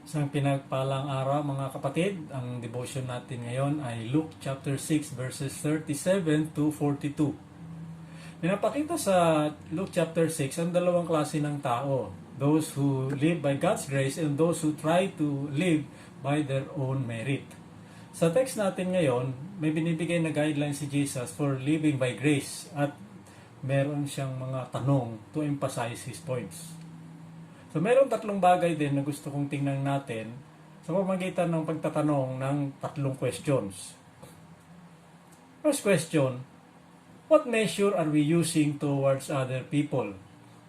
Isang pinagpalang araw mga kapatid, ang devotion natin ngayon ay Luke chapter 6 verses 37 to 42. Pinapakita sa Luke chapter 6 ang dalawang klase ng tao. Those who live by God's grace and those who try to live by their own merit. Sa text natin ngayon, may binibigay na guidelines si Jesus for living by grace at meron siyang mga tanong to emphasize his points. So, meron tatlong bagay din na gusto kong tingnan natin sa pamamagitan ng pagtatanong ng tatlong questions. First question, what measure are we using towards other people?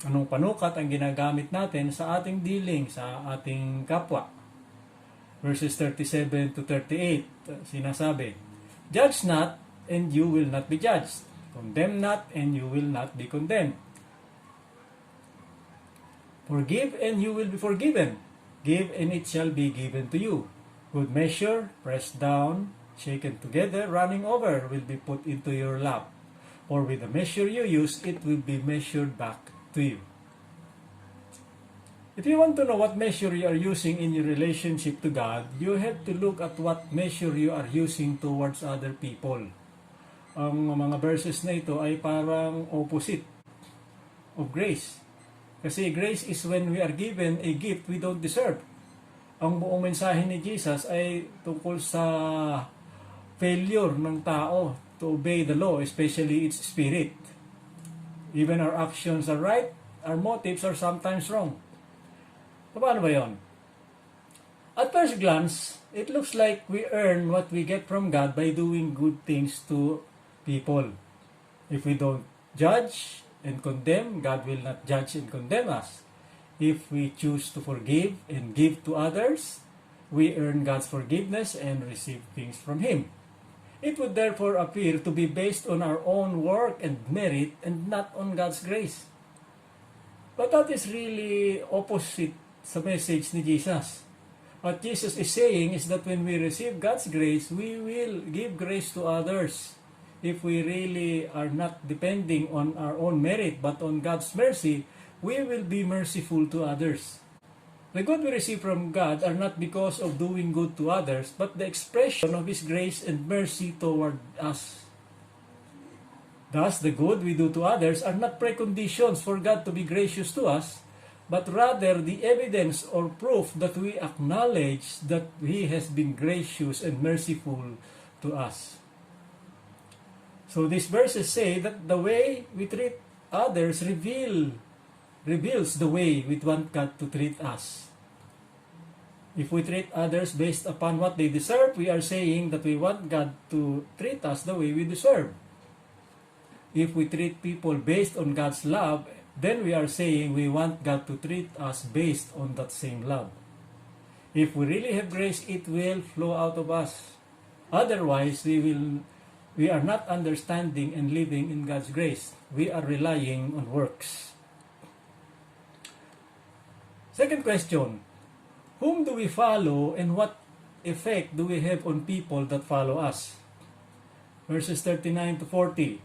Anong panukat ang ginagamit natin sa ating dealing sa ating kapwa? Verses 37 to 38, sinasabi, judge not, and you will not be judged. Condemn not, and you will not be condemned. Forgive, and you will be forgiven. Give, and it shall be given to you. Good measure, pressed down, shaken together, running over, will be put into your lap. For with the measure you use, it will be measured back to you. If you want to know what measure you are using in your relationship to God, you have to look at what measure you are using towards other people. Ang mga verses na ito ay parang opposite of grace. Kasi grace is when we are given a gift we don't deserve. Ang buong mensahe ni Jesus ay tungkol sa failure ng tao to obey the law, especially its spirit. Even our actions are right, our motives are sometimes wrong. Paano ba yun? At first glance, it looks like we earn what we get from God by doing good things to people. If we don't judge and condemn, God will not judge and condemn us. If we choose to forgive and give to others, we earn God's forgiveness and receive things from Him. It would therefore appear to be based on our own work and merit and not on God's grace. But that is really opposite sa message ni Jesus. What Jesus is saying is that when we receive God's grace, we will give grace to others. If we really are not depending on our own merit but on God's mercy, we will be merciful to others. The good we receive from God are not because of doing good to others, but the expression of His grace and mercy toward us. Thus, the good we do to others are not preconditions for God to be gracious to us, but rather the evidence or proof that we acknowledge that He has been gracious and merciful to us. So these verses say that the way we treat others reveals the way we want God to treat us. If we treat others based upon what they deserve, we are saying that we want God to treat us the way we deserve. If we treat people based on God's love, then we are saying we want God to treat us based on that same love. If we really have grace, it will flow out of us. Otherwise, we are not understanding and living in God's grace. We are relying on works. Second question, whom do we follow and what effect do we have on people that follow us? Verses 39 to 40.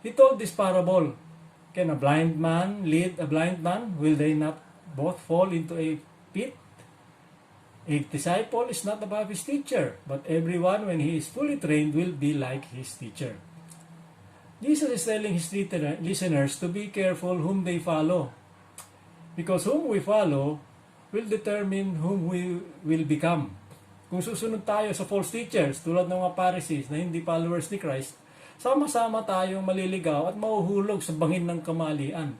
He told this parable. Can a blind man lead a blind man? Will they not both fall into a pit? A disciple is not above his teacher, but everyone, when he is fully trained, will be like his teacher. Jesus is telling his listeners to be careful whom they follow, because whom we follow will determine whom we will become. Kung susunod tayo sa false teachers, tulad ng mga Pharisees na hindi followers ni Christ, sama-sama tayong maliligaw at mahuhulog sa bangin ng kamalian.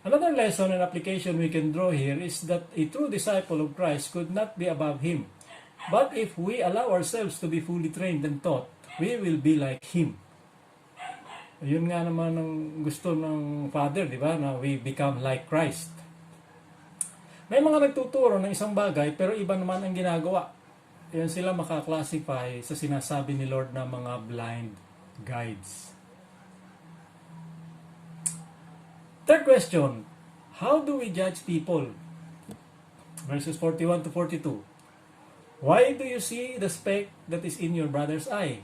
Another lesson and application we can draw here is that a true disciple of Christ could not be above Him. But if we allow ourselves to be fully trained and taught, we will be like Him. Yun nga naman ang gusto ng Father, di ba? Na we become like Christ. May mga nagtuturo ng isang bagay pero iba naman ang ginagawa. Yan sila makaklasify sa sinasabi ni Lord na mga blind guides. Third question, how do we judge people? Verses 41 to 42. Why do you see the speck that is in your brother's eye,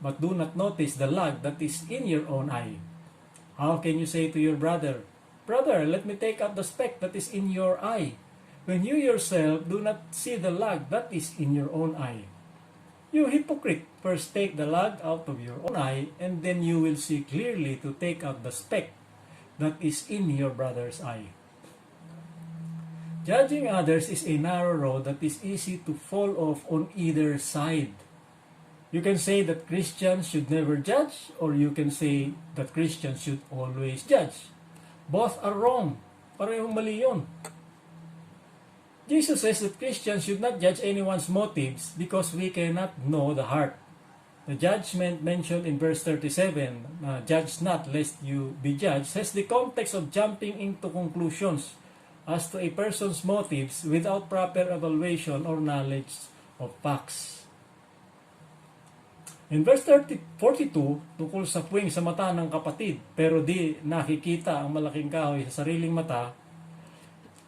but do not notice the log that is in your own eye? How can you say to your brother, Brother, let me take out the speck that is in your eye, when you yourself do not see the log that is in your own eye? You hypocrite, first take the log out of your own eye, and then you will see clearly to take out the speck that is in your brother's eye. Judging others is a narrow road that is easy to fall off on either side. You can say that Christians should never judge, or you can say that Christians should always judge. Both are wrong. Parehong mali yun. Jesus says that Christians should not judge anyone's motives because we cannot know the heart. The judgment mentioned in verse 37, judge not lest you be judged, has the context of jumping into conclusions as to a person's motives without proper evaluation or knowledge of facts. In verse 42, tungkol sa puwing sa mata ng kapatid pero di nakikita ang malaking kahoy sa sariling mata,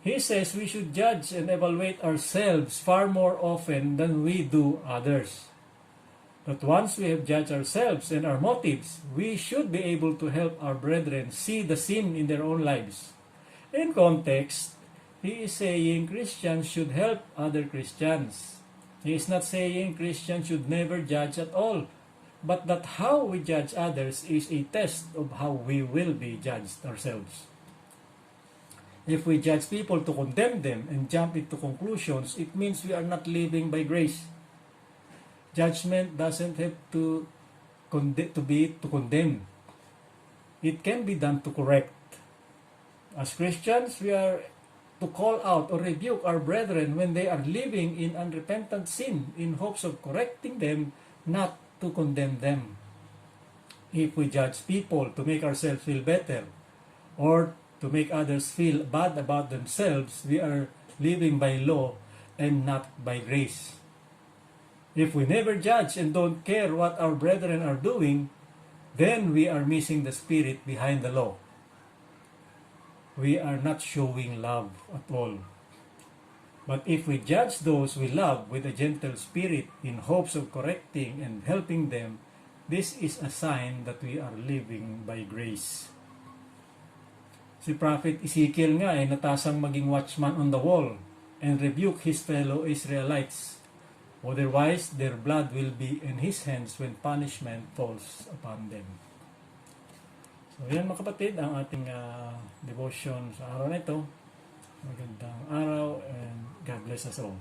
he says we should judge and evaluate ourselves far more often than we do others. That once we have judged ourselves and our motives, we should be able to help our brethren see the sin in their own lives. In context, he is saying Christians should help other Christians. He is not saying Christians should never judge at all, but that how we judge others is a test of how we will be judged ourselves. If we judge people to condemn them and jump into conclusions, it means we are not living by grace. Judgment doesn't have to be to condemn. It can be done to correct. As Christians, we are to call out or rebuke our brethren when they are living in unrepentant sin in hopes of correcting them, not to condemn them. If we judge people to make ourselves feel better or to make others feel bad about themselves, we are living by law and not by grace. If we never judge and don't care what our brethren are doing, then we are missing the spirit behind the law. We are not showing love at all. But if we judge those we love with a gentle spirit in hopes of correcting and helping them, this is a sign that we are living by grace. Si Prophet Ezekiel nga ay natasang maging watchman on the wall and rebuke his fellow Israelites. Otherwise, their blood will be in his hands when punishment falls upon them. So yan mga kapatid, ang ating devotion sa araw na ito. Magandang araw and God bless us all.